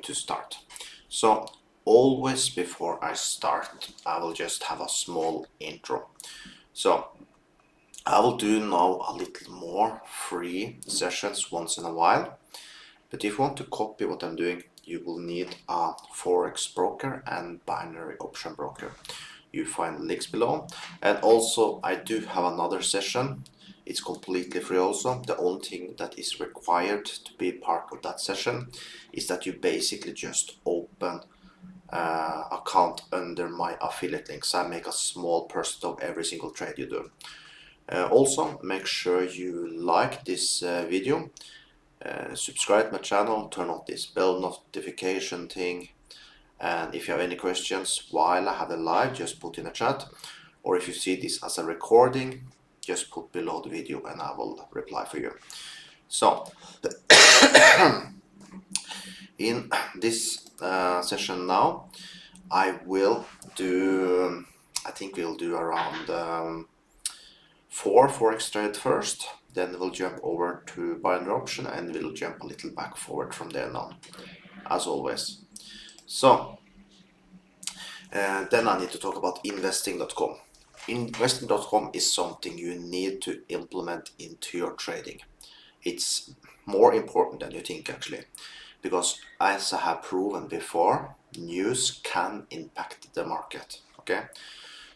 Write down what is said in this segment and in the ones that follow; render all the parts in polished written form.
going to start. So always before I start, I will just have a small intro. So I will do now a little more free sessions once in a while, but if you want to copy what I'm doing, you will need a Forex broker and binary option broker. You find links below, and also I do have another session. It's completely free also. The only thing that is required to be part of that session is that you basically just open account under my affiliate links. I make a small percent of every single trade you do. Also, make sure you like this video, subscribe to my channel, turn on this bell notification thing, and if you have any questions while I have the live, just put in a chat, or if you see this as a recording, just put below the video and I will reply for you. So in this session now, I think we'll do around 4 Forex trade first, then we'll jump over to binary option and we'll jump a little back forward from there on, as always. So then I need to talk about investing.com. Investing.com is something you need to implement into your trading. It's more important than you think actually, because as I have proven before, news can impact the market. Okay,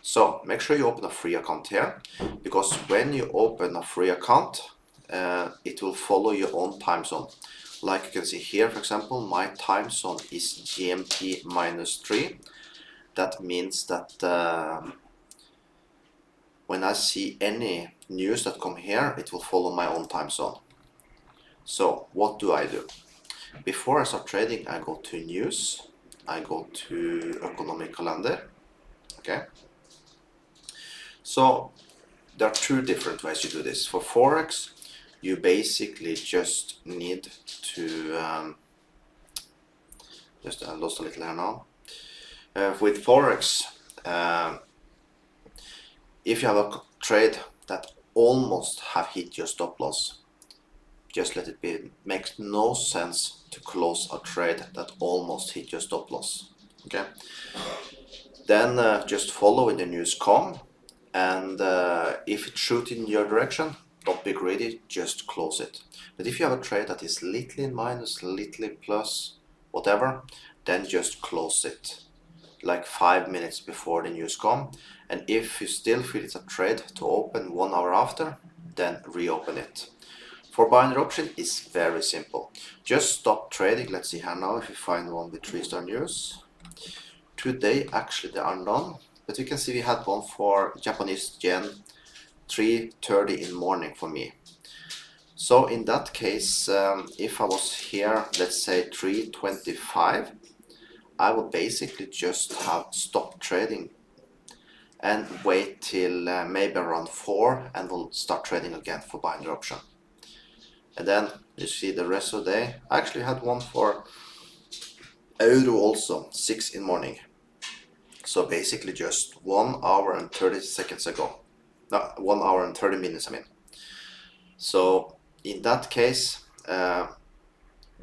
so make sure you open a free account here, because when you open a free account, it will follow your own time zone. Like you can see here, for example, my time zone is GMT -3. That means that when I see any news that come here, it will follow my own time zone. So what do I do? Before I start trading, I go to news, I go to economic calendar. Okay, so there are two different ways to do this. For Forex, you basically just need to I lost a little here now. With Forex, if you have a trade that almost have hit your stop loss, just let it be. It makes no sense to close a trade that almost hit your stop loss. Okay, then just follow when the news come, and if it shoots in your direction, don't be greedy, just close it. But if you have a trade that is little in minus, little in plus, whatever, then just close it like 5 minutes before the news come, and if you still feel it's a trade to open 1 hour after, then reopen it. For binary option, it's very simple. Just stop trading. Let's see here now if you find one with 3-star news. Today actually there are none, but you can see we had one for Japanese yen 3:30 in the morning for me. So in that case, if I was here, let's say 3:25, I would basically just have stopped trading and wait till maybe around 4, and we'll start trading again for binary option. And then you see the rest of the day. I actually had one for euro also, 6 in the morning. So basically just 1 hour and 30 seconds ago. No, 1 hour and 30 minutes, I mean. So in that case,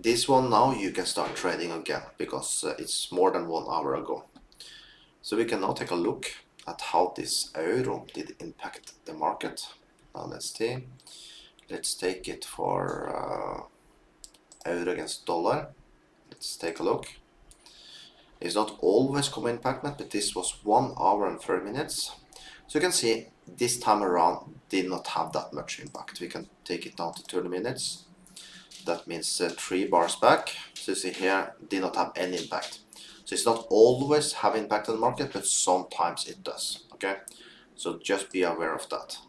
this one now you can start trading again, because it's more than 1 hour ago. So we can now take a look at how this euro did impact the market. Now let's see. Let's take it for euro against dollar. Let's take a look. It's not always common impact, but this was 1 hour and 30 minutes. So you can see this time around did not have that much impact. We can take it down to 30 minutes. That means 3 bars back. So you see here, did not have any impact. So it's not always have impact on the market, but sometimes it does. Okay, so just be aware of that.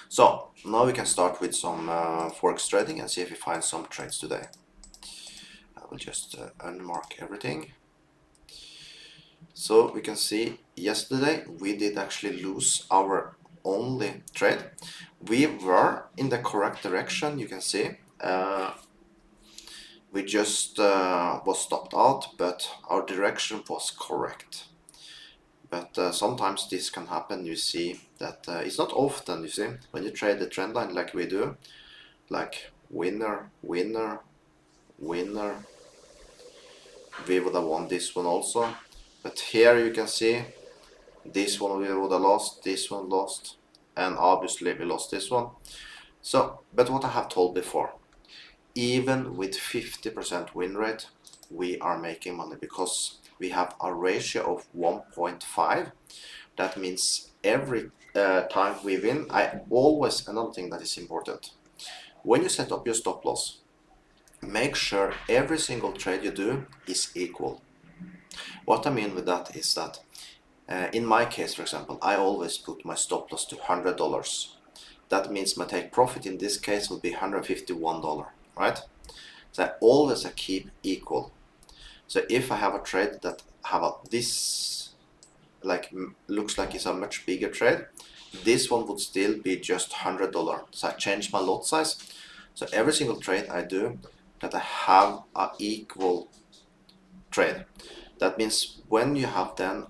So now we can start with some Forex trading and see if we find some trades today. I will just unmark everything. So we can see yesterday we did actually lose our only trade. We were in the correct direction, you can see. We just was stopped out, but our direction was correct. But sometimes this can happen. You see that it's not often, you see, when you trade the trend line like we do, like winner, winner, winner. We would have won this one also, but here you can see this one we would have lost, this one lost, and obviously we lost this one. So, but what I have told before, even with 50% win rate, we are making money because we have a ratio of 1.5. That means every time we win, another thing that is important, when you set up your stop loss, make sure every single trade you do is equal. What I mean with that is that in my case, for example, I always put my stop loss to $100. That means my take profit in this case will be $151, right? So I always keep equal. So if I have a trade that this looks like it's a much bigger trade, this one would still be just $100. So I change my lot size. So every single trade I do, that I have a equal trade. That means when you have then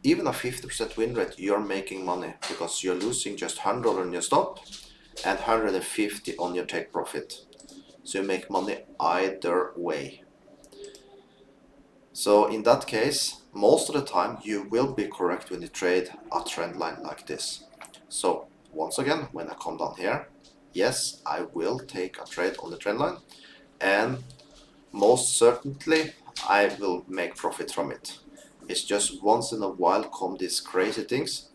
even a 50% win rate, you're making money because you're losing just $100 on your stop and 150 on your take profit. So you make money either way. So in that case, most of the time you will be correct when you trade a trend line like this. So once again, when I come down here, yes, I will take a trade on the trend line, and most certainly I will make profit from it. It's just once in a while come these crazy things.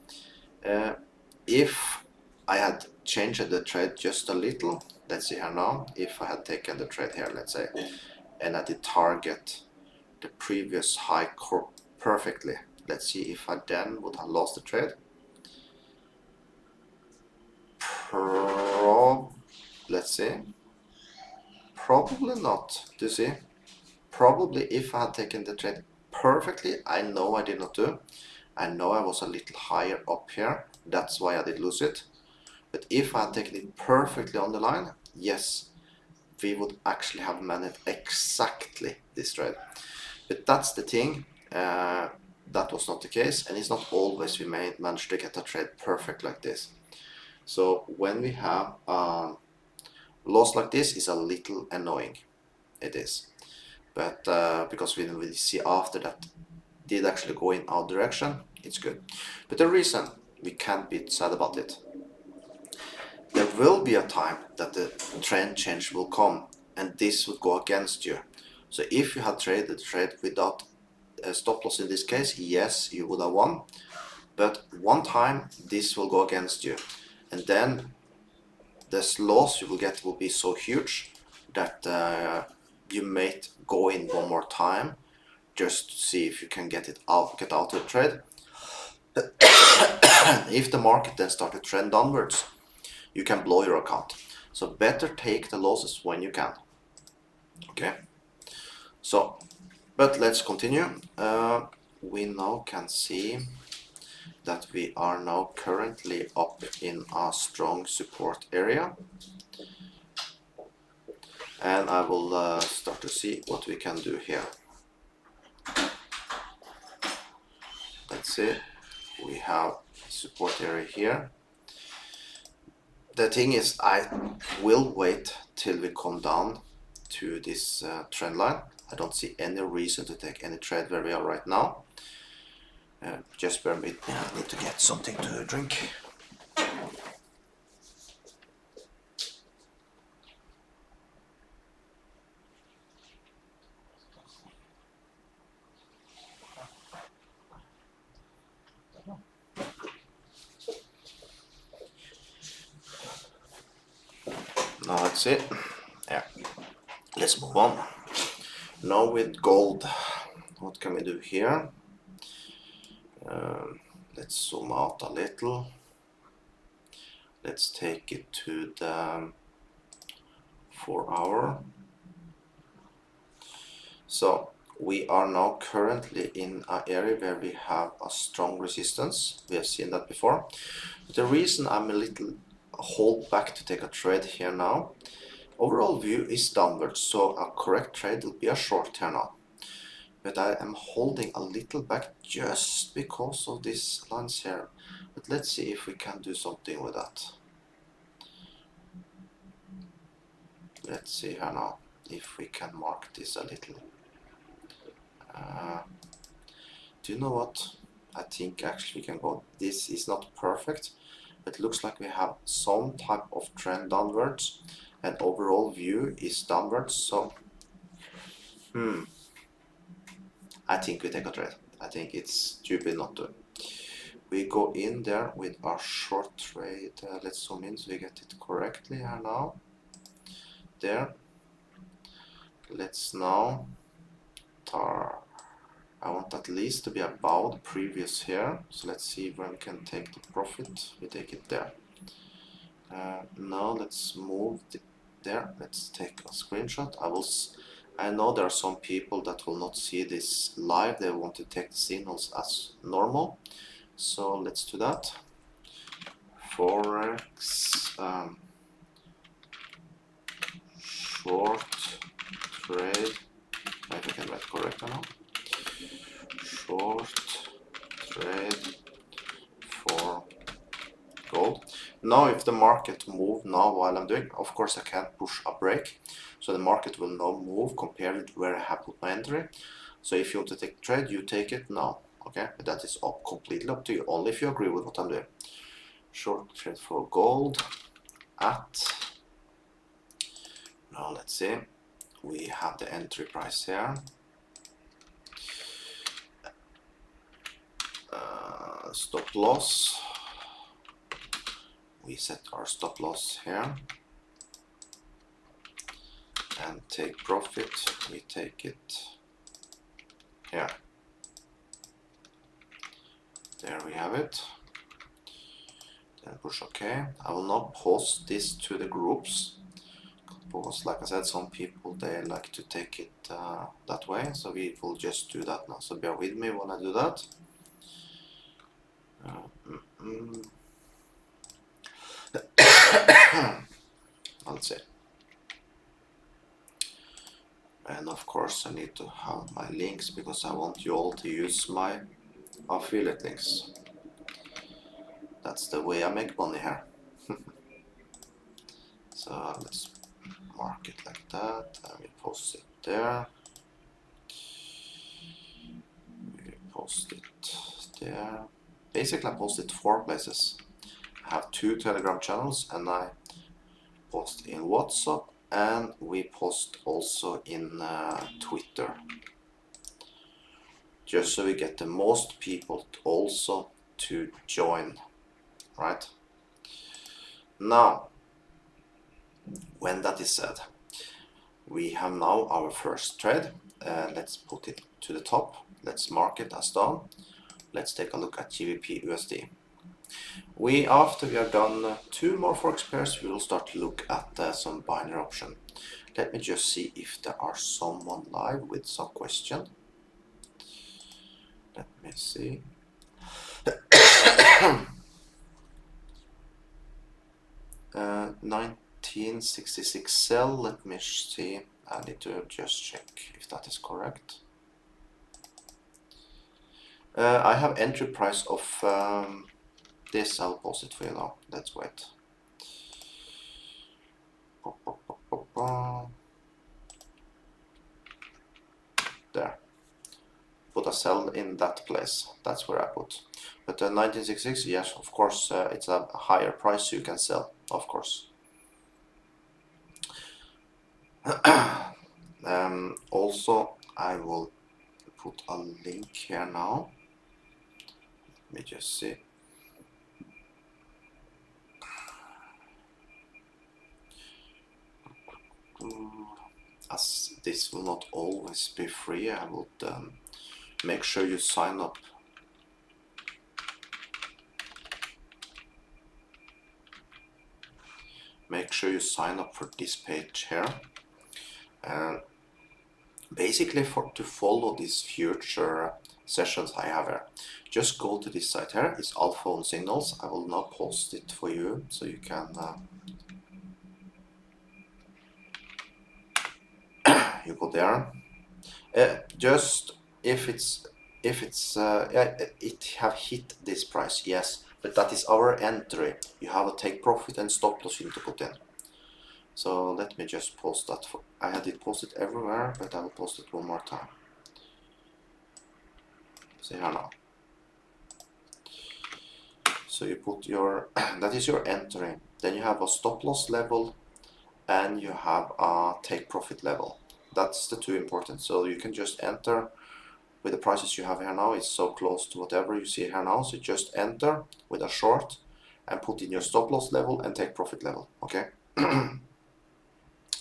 If I had changed the trade just a little, let's see here now, if I had taken the trade here, let's say, and I did target the previous high perfectly, let's see if I then would have lost the trade. Let's see, probably not. Do you see? Probably if I had taken the trade perfectly, I know I did not do. I know I was a little higher up here, that's why I did lose it. But if I had taken it perfectly on the line, yes, we would actually have managed exactly this trade. But that's the thing, that was not the case, and it's not always we manage to get a trade perfect like this. So when we have loss like this, is a little annoying, it is. But because we will see after that did actually go in our direction, it's good. But the reason we can't be sad about it, there will be a time that the trend change will come and this will go against you. So if you had traded the trade without a stop loss in this case, yes, you would have won. But one time this will go against you, and then this loss you will get will be so huge that you may go in one more time just to see if you can get out of the trade. If the market then starts to trend downwards, you can blow your account. So better take the losses when you can. Okay. So, but let's continue. We now can see that we are now currently up in a strong support area. And I will start to see what we can do here. Let's see, we have support area here. The thing is, I will wait till we come down to this trend line. I don't see any reason to take any trade where we are right now. Just bear with me, I need to get something to drink. Now let's see. Yeah, let's move on. Now with gold, what can we do here? Let's zoom out a little. Let's take it to the 4 hour. So we are now currently in an area where we have a strong resistance. We have seen that before. But the reason I'm a little hold back to take a trade here now, overall view is downwards, so a correct trade will be a short here now. But I am holding a little back just because of these lines here. But let's see if we can do something with that. Let's see here now. if we can mark this a little. Do you know what? I think actually we can go, this is not perfect, but it looks like we have some type of trend downwards and overall view is downwards, so I think we take a trade. I think it's stupid not to. We go in there with our short trade. Let's zoom in so we get it correctly here now. There. Let's now I want at least to be above the previous here. So let's see where we can take the profit. We take it there. Now let's move there. Let's take a screenshot. I know there are some people that will not see this live. They want to take the signals as normal. So let's do that. Forex short trade. I think I can write correct now. Short trade for gold. Now if the market move now while I'm doing, of course I can't push a break, so the market will now move compared with where I have put my entry. So if you want to take trade, you take it now, okay? But that is completely up to you, only if you agree with what I'm doing. Short trade for gold at, now let's see, we have the entry price here. Stop loss, we set our stop loss here and take profit, we take it here. There we have it. Then push OK. I will not post this to the groups because, like I said, some people they like to take it that way, so we will just do that now. So bear with me when I do that. Let's see. And of course I need to have my links because I want you all to use my affiliate links. That's the way I make money here. So let's mark it like that and we post it there. We post it there. Basically I post it 4 places. I have 2 Telegram channels and I post in WhatsApp and we post also in Twitter. Just so we get the most people also to join, right? Now, when that is said, we have now our first trade. Let's put it to the top. Let's mark it as down. Let's take a look at GBP USD. After we have done 2 more Forex pairs, we will start to look at some binary option. Let me just see if there are someone live with some question. Let me see. 1966 sell. Let me see. I need to just check if that is correct. I have entry price of this. I'll post it for you now. Let's wait. There. Put a sell in that place. That's where I put. But 1966, yes, of course, it's a higher price, so you can sell, of course. Also, I will put a link here now. Let me just see. As this will not always be free, I would make sure you sign up. Make sure you sign up for this page here. And basically to follow these future sessions I have here, just go to this site here. It's Alpha on Signals. I will now post it for you so you can you go there. Just if it have hit this price, yes, but that is our entry. You have a take profit and stop loss you need to put in. So let me just post that I had it posted everywhere, but I will post it one more time. See here now. So you put your, that is your entry. Then you have a stop loss level and you have a take profit level. That's the two important. So you can just enter with the prices you have here now. It's so close to whatever you see here now. So just enter with a short and put in your stop loss level and take profit level. Okay.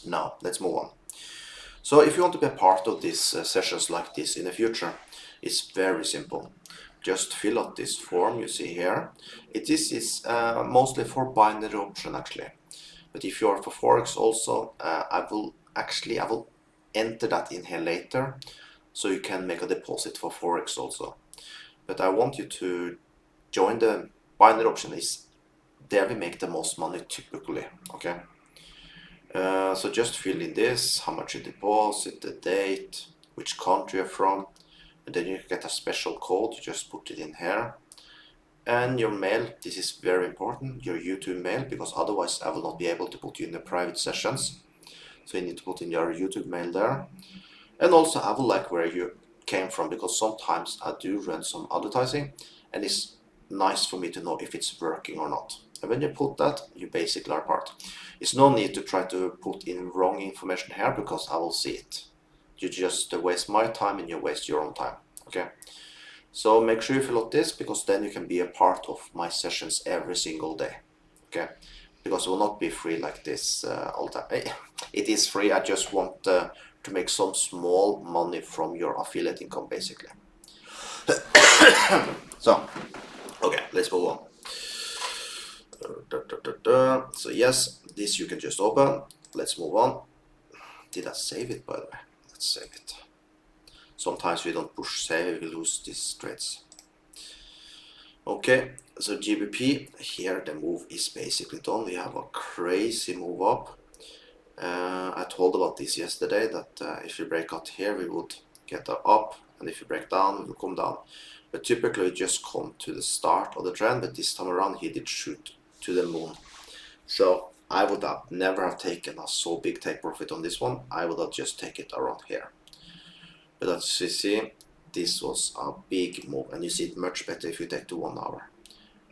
Now let's move on. So if you want to be a part of these sessions like this in the future, it's very simple. Just fill out this form you see here. It is mostly for binary option actually. But if you are for Forex also, I will enter that in here later, so you can make a deposit for Forex also. But I want you to join the binary option. Is there we make the most money typically, okay? So just fill in this, how much you deposit, the date, which country you're from, and then you get a special code. You just put it in here. And your mail, this is very important, your YouTube mail, because otherwise I will not be able to put you in the private sessions. So you need to put in your YouTube mail there. And also I will like where you came from, because sometimes I do run some advertising and it's nice for me to know if it's working or not. And when you put that, you basically are part. It's no need to try to put in wrong information here, because I will see it. You just waste my time and you waste your own time, okay? So make sure you fill out this, because then you can be a part of my sessions every single day, okay? Because it will not be free like this all the time. It is free, I just want to make some small money from your affiliate income, basically. So, okay, let's move on. So yes, this you can just open. Let's move on. Did I save it, by the way? Let's save it. Sometimes we don't push save, we lose these trades. Okay, so GBP, here the move is basically done. We have a crazy move up. I told about this yesterday, that if you break out here, we would get up, and if you break down, we will come down. But typically, we just come to the start of the trend, but this time around, he did shoot to the moon. So I would have never have taken a so big take profit on this one. I would have just taken it around here. But as you see, this was a big move, and you see it much better if you take to 1 hour.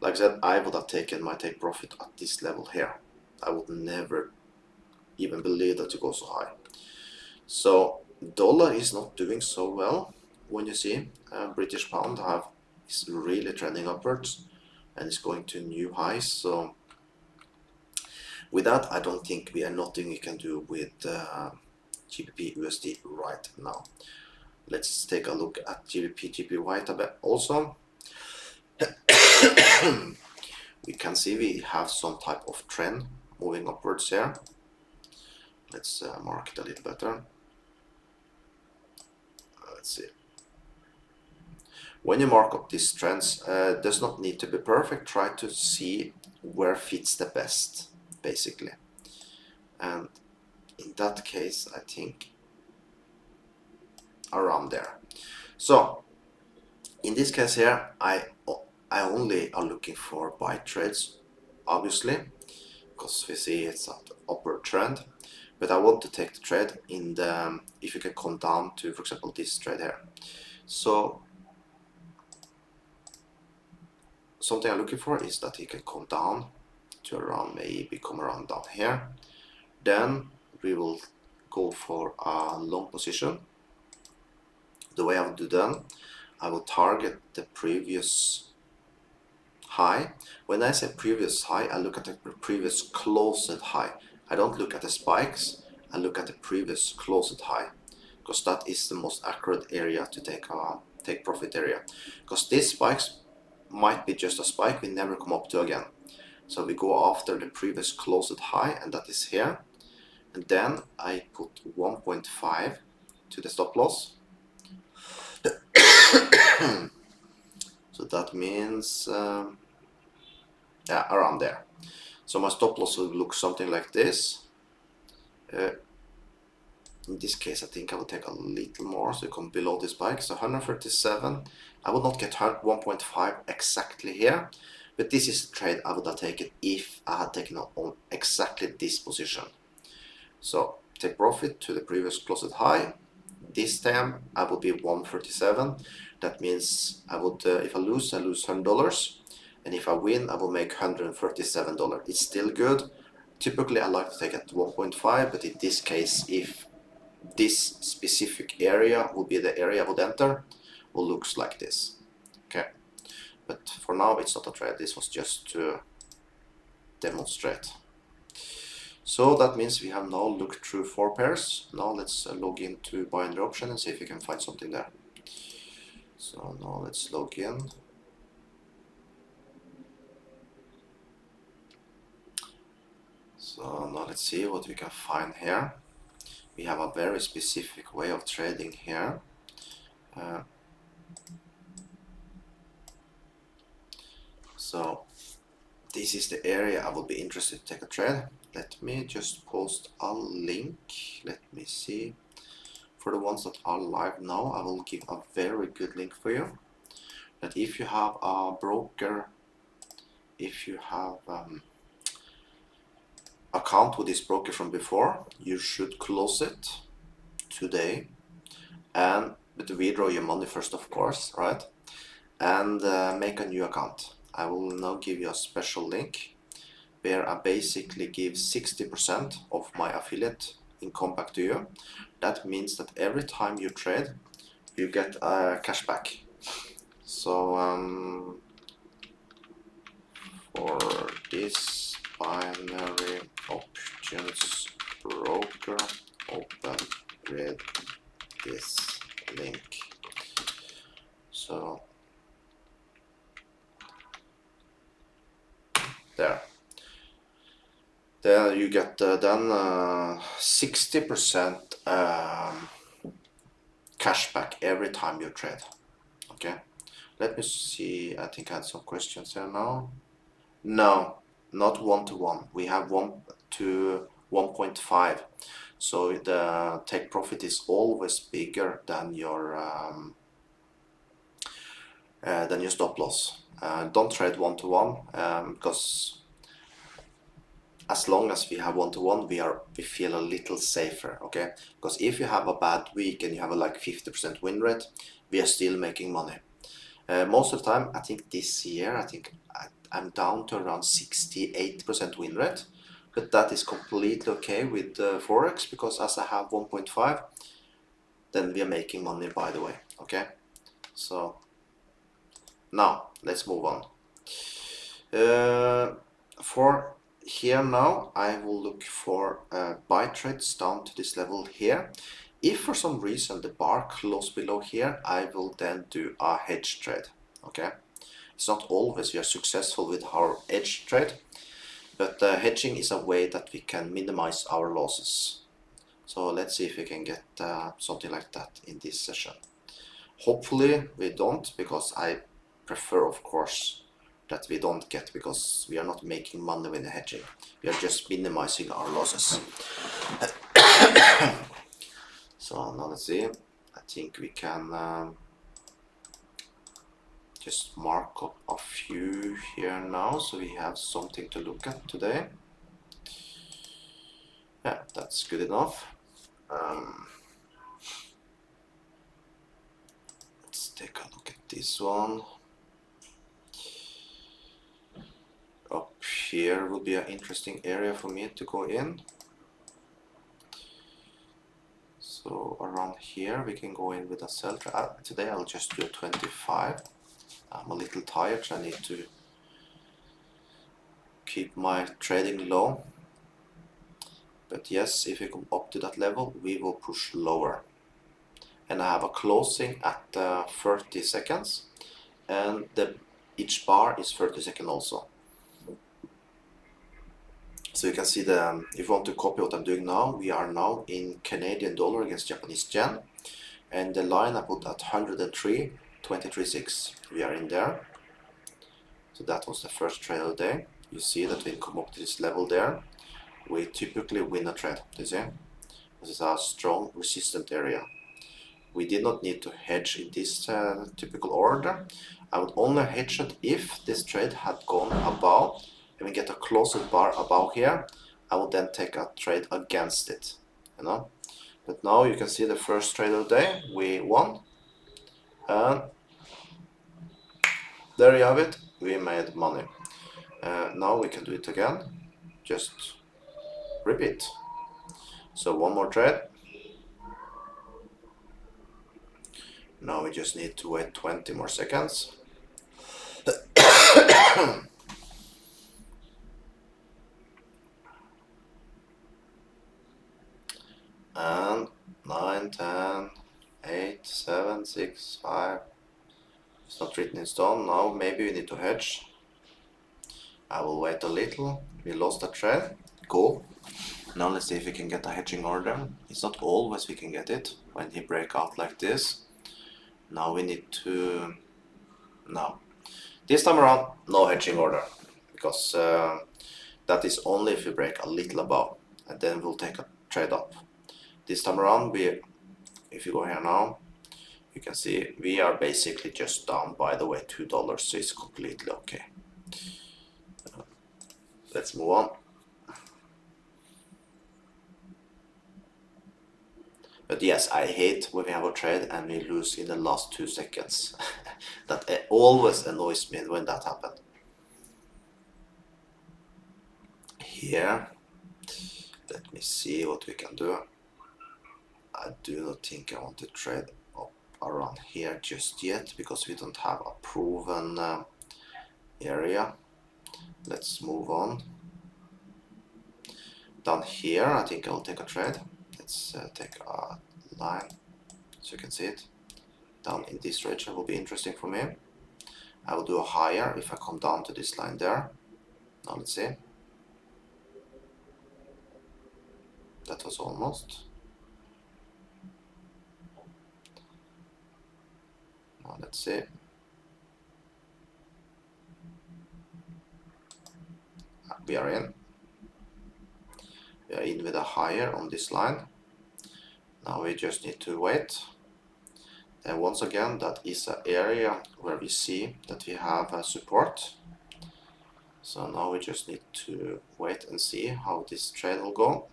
Like I said, I would have taken my take profit at this level here. I would never even believe that to go so high. So dollar is not doing so well. When you see British pound is really trending upwards and is going to new highs. So with that, I don't think we are nothing we can do with GBP USD right now. Let's take a look at GBP GPY tab also. We can see we have some type of trend moving upwards here. Let's mark it a little better. Let's see. When you mark up these trends, does not need to be perfect. Try to see where fits the best, basically. And in that case, I think around there. So in this case here, I only are looking for buy trades, obviously, because we see it's an upward trend. But I want to take the trade in the, if you can come down to, for example, this trade here. So something I'm looking for is that he can come down to around, maybe come around down here. Then we will go for a long position. The way I will do then, I will target the previous high. When I say previous high, I look at the previous closed high. I don't look at the spikes, I look at the previous closed high, because that is the most accurate area to take profit area. Because these spikes might be just a spike we never come up to again. So we go after the previous closed high, and that is here. And then I put 1.5 to the stop loss. So that means, yeah, around there. So my stop loss will look something like this. In this case, I think I will take a little more, so you come below this spike. So 137. I would not get 1.5 exactly here, but this is the trade I would have taken if I had taken on exactly this position. So take profit to the previous closed high. This time I will be 137. That means I would, if I lose $100, and if I win, I will make $137. It's still good. Typically, I like to take at 1.5, but in this case, if this specific area will be the area I would enter, will looks like this. Okay, but for now it's not a trade. This was just to demonstrate. So that means we have now looked through 4 pairs. Now let's log into binary option and see if we can find something there. So now let's log in. So now let's see what we can find here. We have a very specific way of trading here. So this is the area I will be interested to take a trade. Let me just post a link. Let me see. For the ones that are live now, I will give a very good link for you. That if you have a broker, if you have account with this broker from before, you should close it today, and but withdraw your money first, of course, right? And make a new account. I will now give you a special link where I basically give 60% of my affiliate income back to you. That means that every time you trade, you get cash back. So for this binary options broker, open with this link. So there you get then 60% cash back every time you trade. Okay, let me see. I think I had some questions here now. No, not 1-to-1. We have 1 to 1.5. So the take profit is always bigger than your stop loss. Don't trade 1-to-1 because as long as we have 1-to-1, we feel a little safer. Okay, because if you have a bad week and you have a like 50% win rate, we are still making money. Most of the time, I think this year, I'm down to around 68% win rate, but that is completely okay with Forex because as I have 1.5, then we are making money, by the way. Okay, so now let's move on. For here now, I will look for buy trades down to this level here. If for some reason the bar close below here, I will then do a hedge trade. Okay, it's not always we are successful with our hedge trade, but hedging is a way that we can minimize our losses. So let's see if we can get something like that in this session. Hopefully we don't, because I prefer, of course, that we don't get, because we are not making money with the hedging. We are just minimizing our losses. So now let's see. I think we can just mark up a few here now, so we have something to look at today. Yeah, that's good enough. Let's take a look at this one. Up here will be an interesting area for me to go in. So around here we can go in with a sell. Today I'll just do a 25. I'm a little tired, so I need to keep my trading low. But yes, if we come up to that level, we will push lower. And I have a closing at 30 seconds, and each bar is 30 seconds also. So you can see if you want to copy what I'm doing now, we are now in Canadian dollar against Japanese yen, and the line I put at 103.23.6. We are in there. So that was the first trade of the day. You see that we come up to this level there, we typically win a trade. You see, this is a strong resistant area. We did not need to hedge in this typical order. I would only hedge it if this trade had gone above and we get a closed bar above here. I would then take a trade against it. you know. But now you can see the first trade of the day, we won, and there you have it, we made money. Now we can do it again, just repeat. So one more trade. Now we just need to wait 20 more seconds. And 9, 10, 8, 7, 6, 5. It's not written in stone. Now maybe we need to hedge. I will wait a little. We lost a trade. Cool. Now let's see if we can get a hedging order. It's not always we can get it when he break out like this. Now we need to... No. This time around, no hedging order. Because that is only if we break a little above. And then we'll take a trade up. This time around, if you go here now, you can see we are basically just down, by the way, $2, so it's completely okay. Let's move on. But yes, I hate when we have a trade and we lose in the last 2 seconds. That always annoys me when that happens. Here, let me see what we can do. I do not think I want to trade up around here just yet, because we don't have a proven area. Let's move on. Down here, I think I'll take a trade. Let's take a line so you can see it. Down in this region will be interesting for me. I will do a higher if I come down to this line there. Now let's see. That was almost. Now let's see. We are in. We are in with a higher on this line. Now we just need to wait. And once again, that is an area where we see that we have a support. So now we just need to wait and see how this trade will go.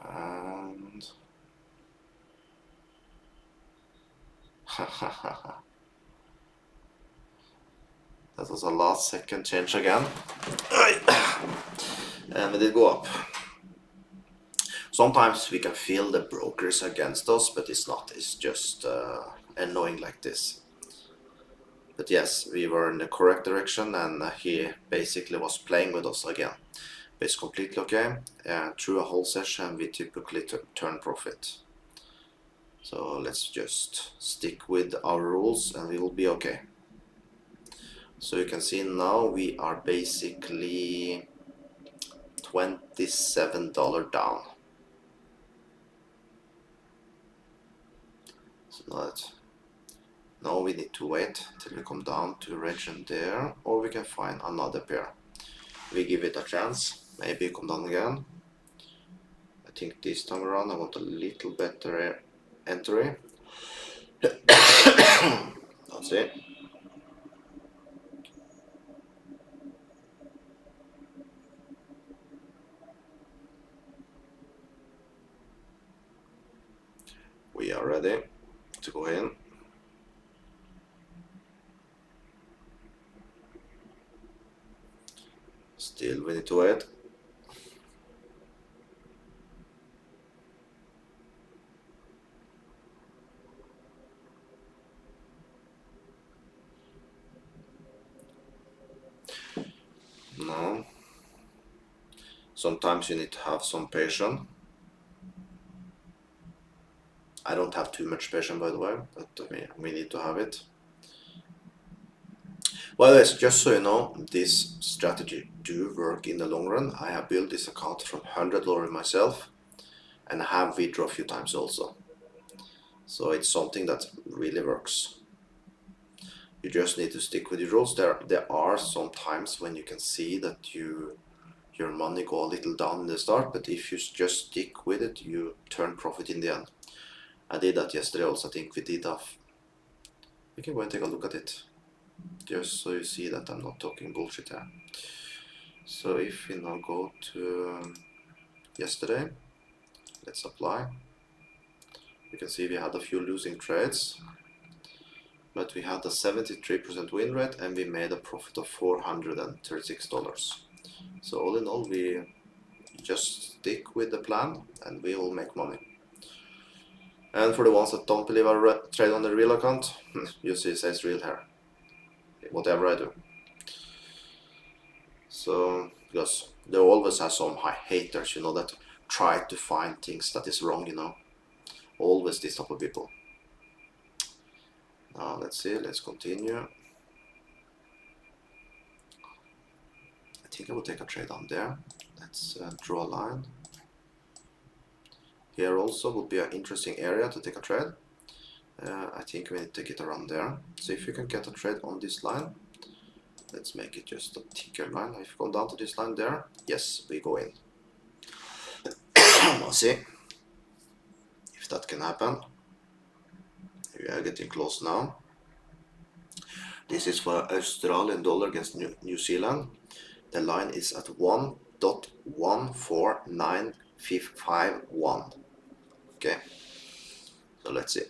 And that was a last second change again. And it did go up. Sometimes we can feel the brokers against us, but it's not. It's just annoying like this. But yes, we were in the correct direction, and he basically was playing with us again. But it's completely okay. Through a whole session, we typically turn profit. So let's just stick with our rules and we will be okay. So you can see now we are basically $27 down. So now we need to wait till we come down to region there, or we can find another pair. We give it a chance, maybe come down again. I think this time around I want a little better entry. Let's see. We are ready to go in. Still we need to wait. No. Sometimes you need to have some patience. I don't have too much patience, by the way, but we need to have it. Well, yes, just so you know, this strategy do work in the long run. I have built this account from $100 myself, and I have withdraw a few times also. So it's something that really works. You just need to stick with your rules. There are some times when you can see that your money go a little down in the start, but if you just stick with it, you turn profit in the end. I did that yesterday also. I think we did have. We can go and take a look at it. just so you see that I'm not talking bullshit here. So if we now go to yesterday, let's apply. You can see we had a few losing trades, but we had a 73% win rate and we made a profit of $436. So all in all, we just stick with the plan and we will make money. And for the ones that don't believe I trade on the real account, you see it says real here, whatever I do. So, because there always are some haters, you know, that try to find things that is wrong, you know. Always these type of people. Now let's see, let's continue. I think I will take a trade on there. Let's draw a line. Here also would be an interesting area to take a trade. I think we need to get around there. So if you can get a trade on this line, let's make it just a thicker line. If you go down to this line there, yes, we go in. Let's see if that can happen. We are getting close now. This is for Australian dollar against New Zealand. The line is at 1.149551. Okay, so let's see.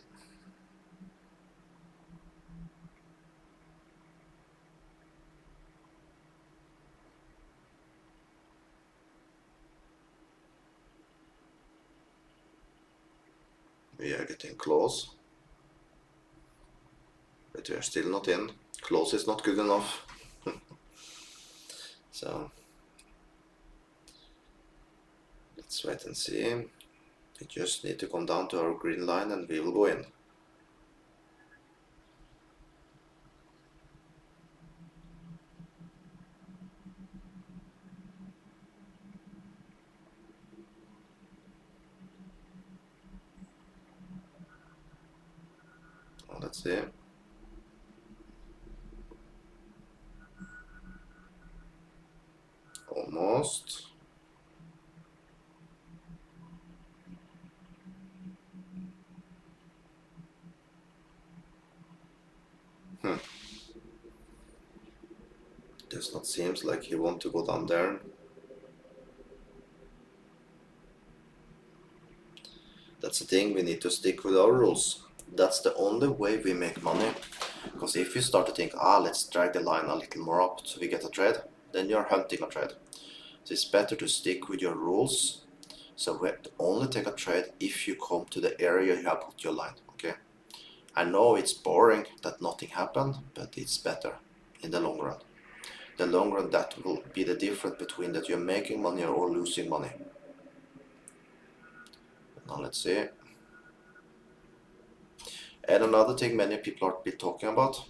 We are getting close, but we are still not in. Close is not good enough. So let's wait and see. We just need to come down to our green line and we will go in. Let's see. Almost. Does not seems like he want to go down there. That's the thing, we need to stick with our rules. That's the only way we make money. Because if you start to think, let's drag the line a little more up so we get a trade, then you're hunting a trade. So it's better to stick with your rules. So we only take a trade if you come to the area you have put your line, okay? I know it's boring that nothing happened, but it's better in the long run. The long run, that will be the difference between that you're making money or losing money. Now let's see. And another thing many people are talking about,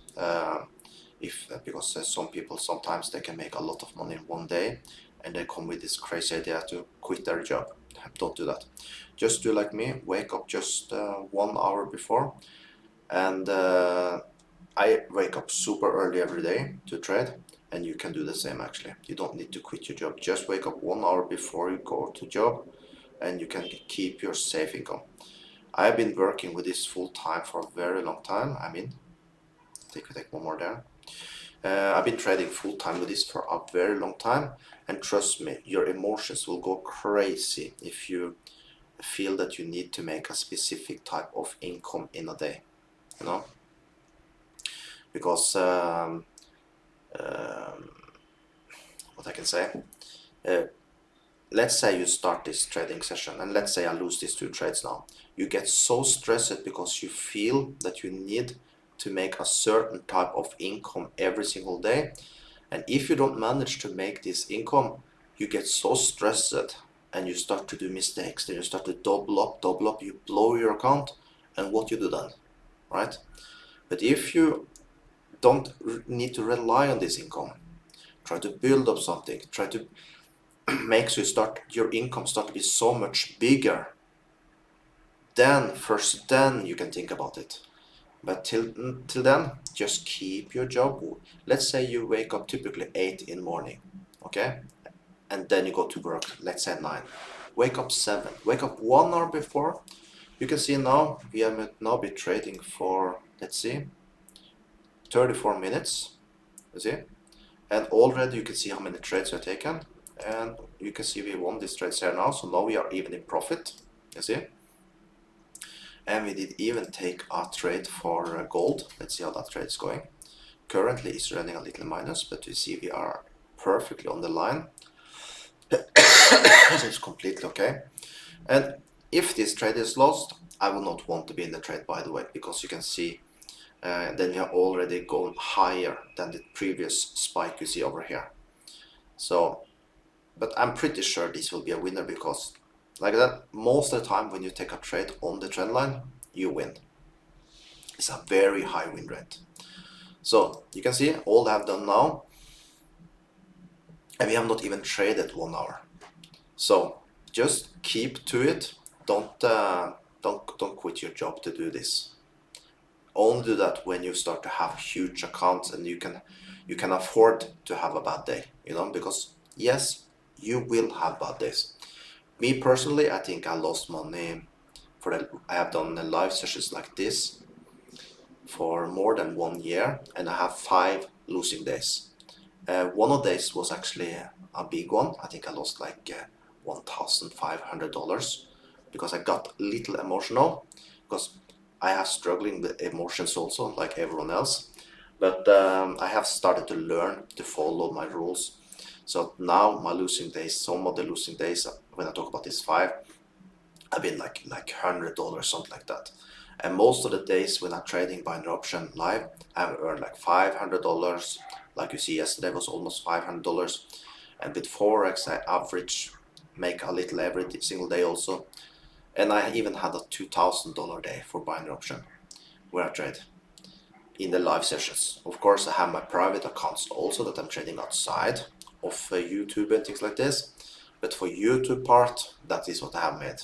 because some people sometimes they can make a lot of money in one day and they come with this crazy idea to quit their job. Don't do that. Just do like me, wake up just 1 hour before, and I wake up super early every day to trade, and you can do the same actually. You don't need to quit your job. Just wake up 1 hour before you go to job and you can keep your safe income. I've been working with this full time for a very long time. I think we take one more there. I've been trading full time with this for a very long time, and trust me, your emotions will go crazy if you feel that you need to make a specific type of income in a day, you know, because what I can say, let's say you start this trading session and let's say I lose these 2 trades now. You get so stressed because you feel that you need to make a certain type of income every single day, and if you don't manage to make this income, you get so stressed and you start to do mistakes. Then you start to double up, you blow your account, and what you do then, right? But if you don't need to rely on this income, try to build up something, try to make so your income start to be so much bigger, then you can think about it. But till then, just keep your job. Let's say you wake up typically 8 in the morning, okay? And then you go to work, let's say 9. Wake up 7. Wake up 1 hour before. You can see now, we have now been trading for, let's see, 34 minutes, you see, and already you can see how many trades are taken, and you can see we won these trades here now, so now we are even in profit, you see. And we did even take a trade for gold. Let's see how that trade is going. Currently it's running a little minus, but you see we are perfectly on the line. So it's completely okay. And if this trade is lost, I will not want to be in the trade, by the way, because you can see then we have already gone higher than the previous spike you see over here. So, but I'm pretty sure this will be a winner, because like that, most of the time when you take a trade on the trend line, you win. It's a very high win rate. So you can see all I have done now, and we have not even traded 1 hour. So just keep to it. Don't quit your job to do this. Only do that when you start to have huge accounts and you can afford to have a bad day, you know, because yes, you will have bad days. Me personally, I think I lost money I have done live sessions like this for more than 1 year, and I have 5 losing days. One of these was actually a big one. I think I lost like $1,500 because I got a little emotional, because I have struggling with emotions also, like everyone else. But I have started to learn to follow my rules. So now my losing days, some of the losing days, when I talk about these 5, I've been like $100, something like that. And most of the days when I'm trading binary option live, I've earned like $500. Like you see, yesterday was almost $500. And with Forex, I average make a little every single day also. And I even had a $2,000 day for binary option where I trade in the live sessions. Of course, I have my private accounts also that I'm trading outside of YouTube and things like this. But for YouTube part, that is what I have made.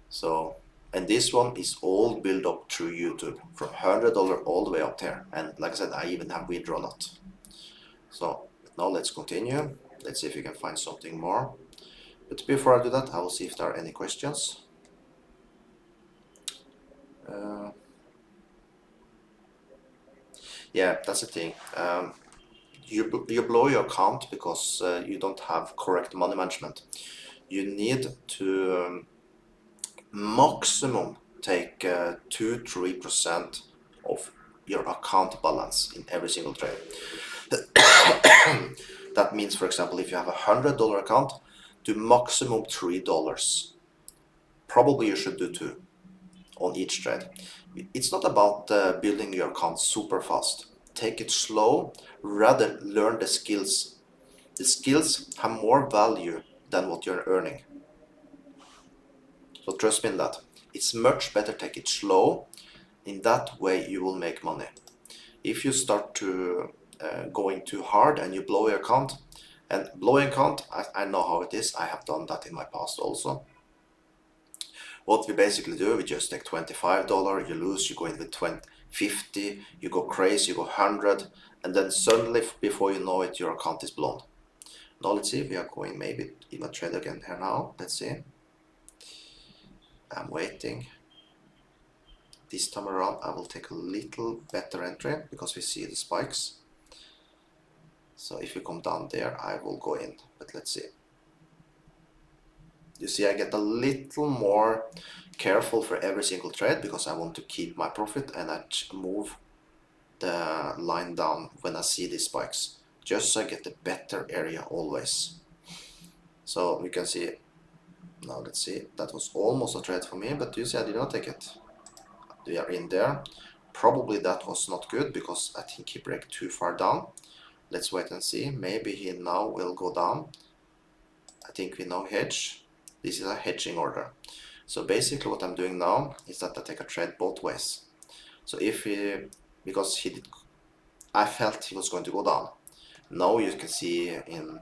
So, and this one is all built up through YouTube from $100 all the way up there. And like I said, I even have withdrawn it. So now let's continue. Let's see if we can find something more. But before I do that, I will see if there are any questions. Yeah, that's the thing. You blow your account because you don't have correct money management. You need to maximum take 2-3% of your account balance in every single trade. That means, for example, if you have $100 account, do maximum $3. Probably you should do 2 on each trade. It's not about building your account super fast. Take it slow, rather learn the skills. The skills have more value than what you're earning. So trust me in that. It's much better take it slow. In that way you will make money. If you start to going too hard and you blow your account, and blowing account, I know how it is. I have done that in my past also. What we basically do, we just take $25, you lose, you go in with 50, you go crazy, you go 100, and then suddenly, before you know it, your account is blown. Now let's see, we are going maybe even trade again here now. Let's see. I'm waiting. This time around I will take a little better entry because we see the spikes. So if we come down there, I will go in, but let's see. You see, I get a little more careful for every single trade because I want to keep my profit, and I move the line down when I see these spikes, just so I get the better area always. So we can see, now let's see, that was almost a trade for me, but you see I did not take it. We are in there. Probably that was not good because I think he broke too far down. Let's wait and see. Maybe he now will go down. I think we now hedge. This is a hedging order. So basically what I'm doing now is that I take a trade both ways. So if he, because he did, I felt he was going to go down. Now you can see in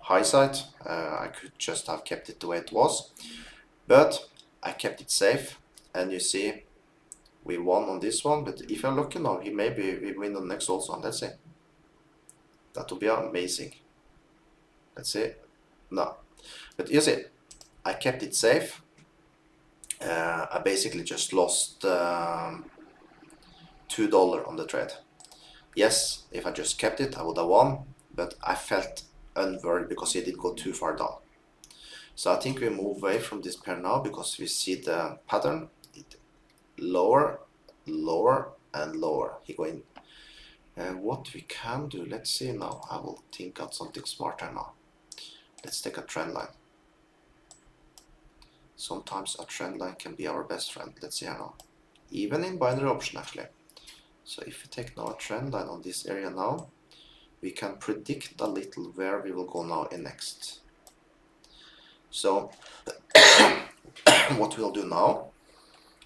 hindsight, I could just have kept it the way it was, but I kept it safe, and you see we won on this one. But if you're lucky now, maybe we win on the next also. Let's see. That would be amazing. Let's see. No, but you see, I kept it safe. I basically just lost $2 on the trade. Yes, if I just kept it, I would have won, but I felt unworried because it did go too far down. So I think we move away from this pair now because we see the pattern. It lower, lower, and lower. He going. What we can do, let's see now. I will think out something smarter now. Let's take a trend line. Sometimes a trend line can be our best friend. Let's see now. Even in binary option actually. So if we take now a trend line on this area now, we can predict a little where we will go now in next. So what we'll do now,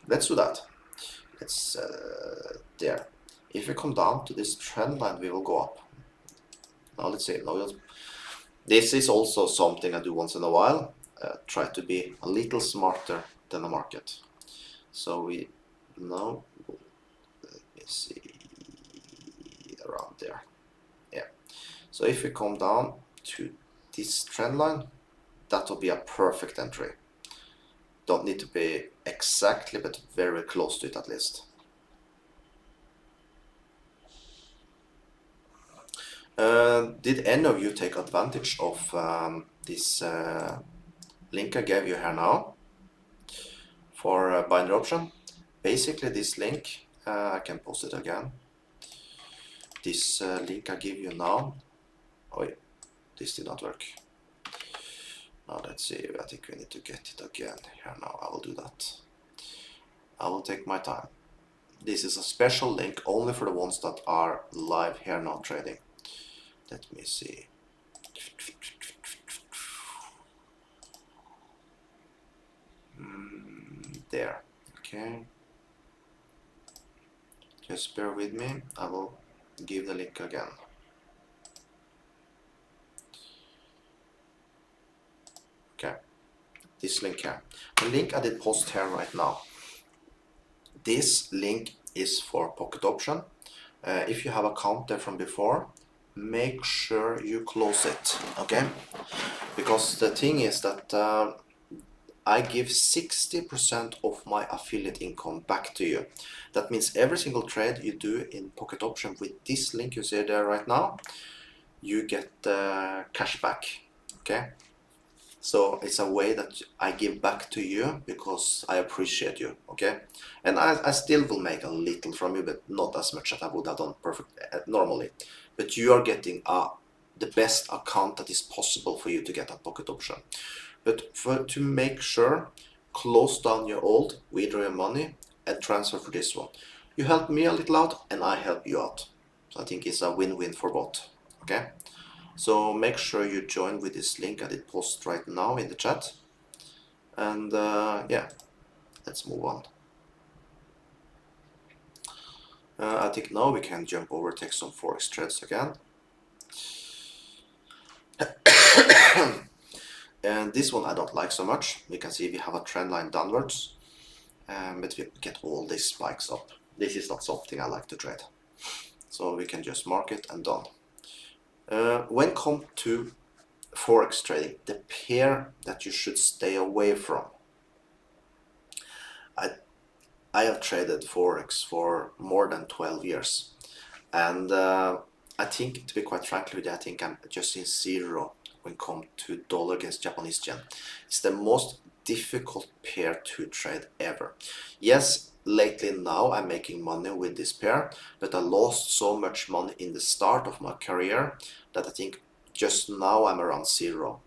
let's do that. Let's there. If we come down to this trend line, we will go up. Now let's see. Now this is also something I do once in a while. Try to be a little smarter than the market. So we now, let me see, around there. Yeah. So if we come down to this trend line, that will be a perfect entry. Don't need to be exactly, but very close to it at least. Did any of you take advantage of this link I gave you here now for binary option? Basically this link, I can post it again. This link I give you now, oh, this did not work. Now let's see, I think we need to get it again here now. I will do that. I will take my time. This is a special link only for the ones that are live here now trading. Let me see. There, okay. Just bear with me, I will give the link again. Okay, this link here. The link I did post here right now. This link is for pocket option. If you have account there from before, make sure you close it, okay? Because the thing is that I give 60% of my affiliate income back to you. That means every single trade you do in pocket option with this link you see there right now, you get cash back, okay? So it's a way that I give back to you because I appreciate you, okay? And I still will make a little from you, but not as much as I would have done normally. But you are getting the best account that is possible for you to get a pocket option. But to make sure, close down your old, withdraw your money, and transfer for this one. You help me a little out, and I help you out. So I think it's a win-win for both, okay? So make sure you join with this link I did post right now in the chat. And yeah, let's move on. I think now we can jump over, take some Forex trades again. And this one I don't like so much. You can see we have a trend line downwards, but we get all these spikes up. This is not something I like to trade. So we can just mark it and done. When it comes to Forex trading, the pair that you should stay away from. I have traded Forex for more than 12 years. And I think, to be quite frank with you, I think I'm just in zero when it comes to dollar against Japanese yen. It's the most difficult pair to trade ever. Yes, lately now I'm making money with this pair, but I lost so much money in the start of my career that I think just now I'm around zero.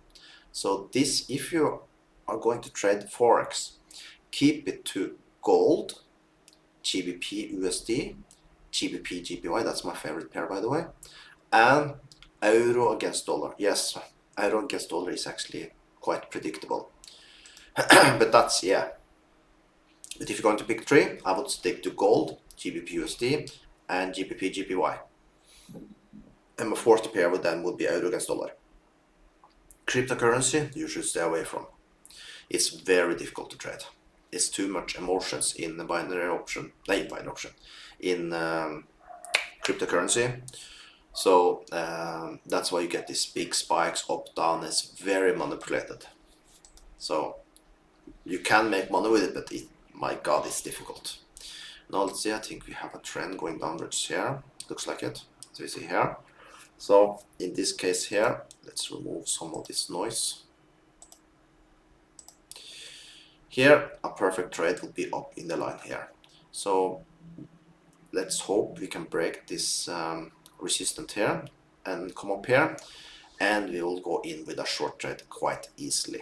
So this, if you are going to trade Forex, keep it to gold, GBP USD, GBP GPY, that's my favorite pair by the way, and euro against dollar. Yes, euro against dollar is actually quite predictable. But that's, yeah. But if you're going to pick three, I would stick to gold, GBP USD, and GBP GPY. And my fourth pair would be euro against dollar. Cryptocurrency you should stay away from. It's very difficult to trade. It's too much emotions in the binary option, in cryptocurrency. So that's why you get these big spikes up, down. It's very manipulated. So you can make money with it, but my God, it's difficult. Now let's see, I think we have a trend going downwards here. looks like it, as we see here. So in this case here, let's remove some of this noise. Here, a perfect trade will be up in the line here. So let's hope we can break this resistance here and come up here, and we will go in with a short trade quite easily.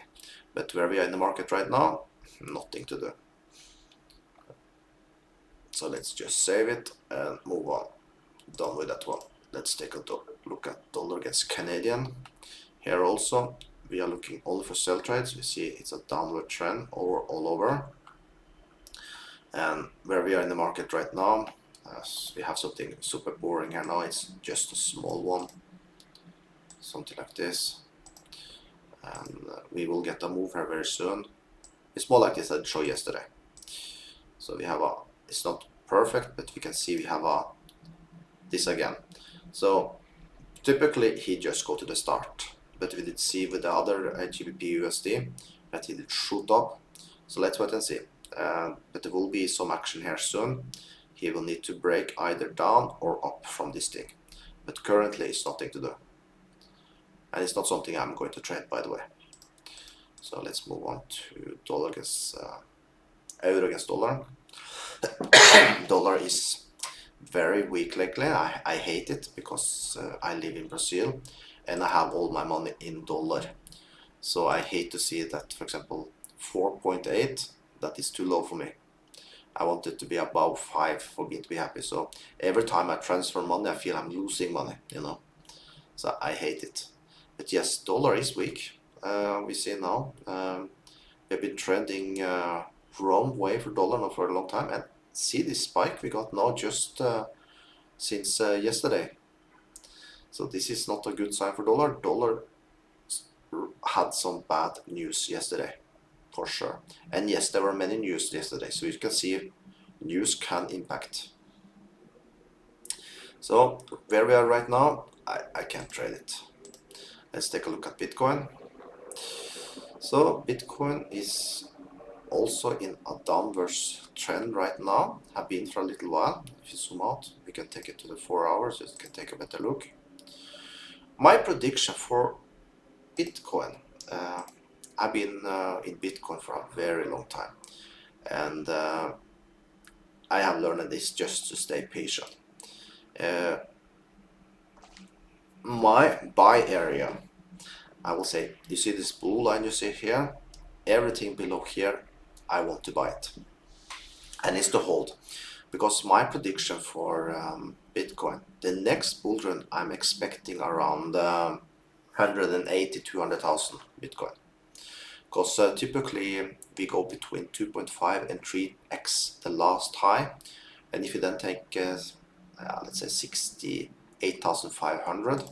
But where we are in the market right now, nothing to do. So let's just save it and move on. Done with that one. Let's take a look at dollar against Canadian. Here also, we are looking only for sell trades. We see it's a downward trend all over. And where we are in the market right now, we have something super boring here now. It's just a small one, something like this. And we will get a move here very soon. It's more like this I showed yesterday. So we have a, it's not perfect, but we can see we have a, this again. So typically he just go to the start, but we did see with the other GBP USD that he did shoot up. So let's wait and see. But there will be some action here soon. He will need to break either down or up from this thing. But currently it's nothing to do. And it's not something I'm going to trade, by the way. So let's move on to dollar against euro against dollar. Dollar is very weak lately. I hate it because I live in Brazil and I have all my money in dollar. So I hate to see that, for example, 4.8, that is too low for me. I want it to be above 5 for me to be happy. So every time I transfer money, I feel I'm losing money, you know. So I hate it. But yes, dollar is weak. We see now. We've been trending wrong way for dollar now for a long time. And see this spike we got now just since yesterday. So this is not a good sign for dollar. Dollar had some bad news yesterday, for sure. And yes, there were many news yesterday, so you can see news can impact. So where we are right now, I can't trade it. Let's take a look at Bitcoin. So Bitcoin is also in a downward trend right now, have been for a little while. If you zoom out, we can take it to the 4 hours, just can take a better look. My prediction for Bitcoin, I've been in Bitcoin for a very long time, and I have learned this just to stay patient. My buy area, I will say, you see this blue line you see here, everything below here, I want to buy it, and it's to hold, because my prediction for Bitcoin, the next bull run, I'm expecting around 180, 200,000 Bitcoin. Because typically we go between 2.5 and 3x the last high, and if you then take let's say 68,500,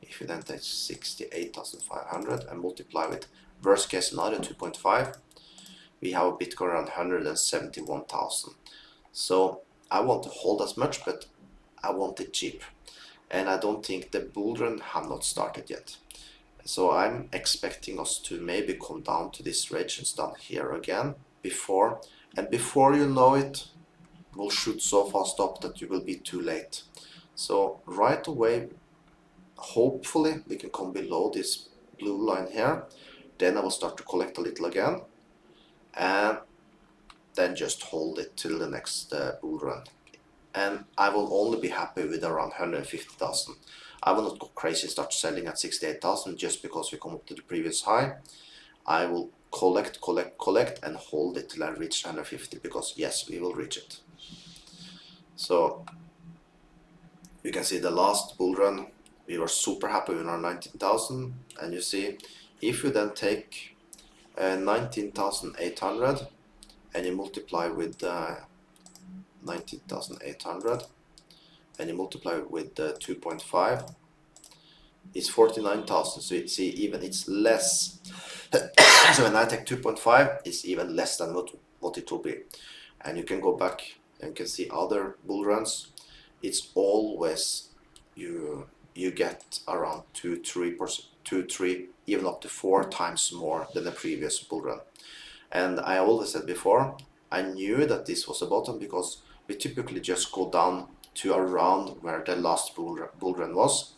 if you then take 68,500 and multiply with worst case scenario 2.5, we have a Bitcoin around 171,000. So I want to hold as much, but I want it cheap, and I don't think the bull run have not started yet. So I'm expecting us to maybe come down to this resistance down here again before you know it, will shoot so fast up that you will be too late. So right away, hopefully we can come below this blue line here, then I will start to collect a little again, and then just hold it till the next bull run. And I will only be happy with around 150,000. I will not go crazy, start selling at 68,000 just because we come up to the previous high. I will collect and hold it till I reach 150, because yes, we will reach it. So you can see the last bull run, we were super happy with our 19,000, and you see, if you then take 19,800 and you multiply with 19,800 and you multiply with 2.5, it's 49,000. So you see, even it's less. So when I take 2.5, it's even less than what it will be. And you can go back and you can see other bull runs. It's always you get around 2-3, even up to 4 times more than the previous bull run. And I always said before, I knew that this was a bottom because we typically just go down to around where the last bull run was.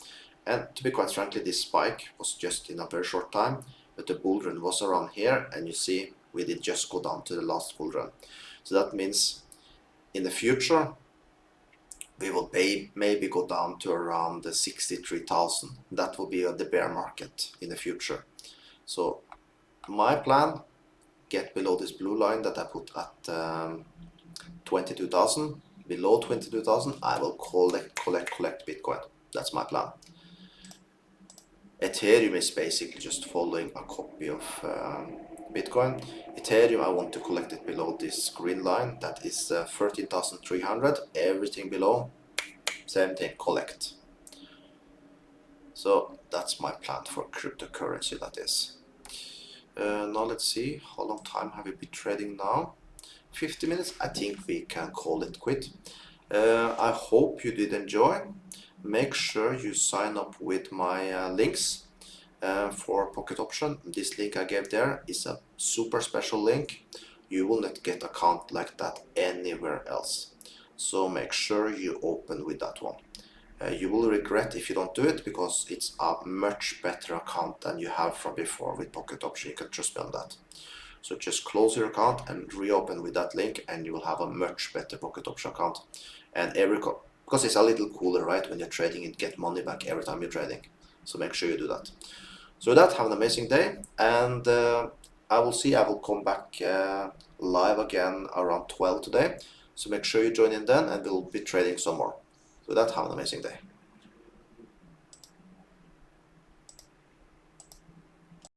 And to be quite frankly, this spike was just in a very short time, but the bull run was around here, and you see we did just go down to the last bull run. So that means in the future we will maybe go down to around the 63,000. That will be the bear market in the future. So my plan, get below this blue line that I put at 22,000. Below 22,000 I will collect Bitcoin. That's my plan. Ethereum is basically just following a copy of Bitcoin. Ethereum, I want to collect it below this green line, that is 13,300. Everything below, same thing, collect. So that's my plan for cryptocurrency, that is. Now let's see, how long time have we been trading now? 50 minutes, I think we can call it quit. I hope you did enjoy. Make sure you sign up with my links for pocket option. This link I gave there is a super special link. You will not get account like that anywhere else. So make sure you open with that one. You will regret if you don't do it, because it's a much better account than you have from before with pocket option. You can trust me on that. So just close your account and reopen with that link, and you will have a much better pocket option account. And because it's a little cooler, right, when you're trading and get money back every time you're trading. So make sure you do that. So with that, have an amazing day, and I will come back live again around 12 today. So make sure you join in then, and we'll be trading some more. So with that, have an amazing day.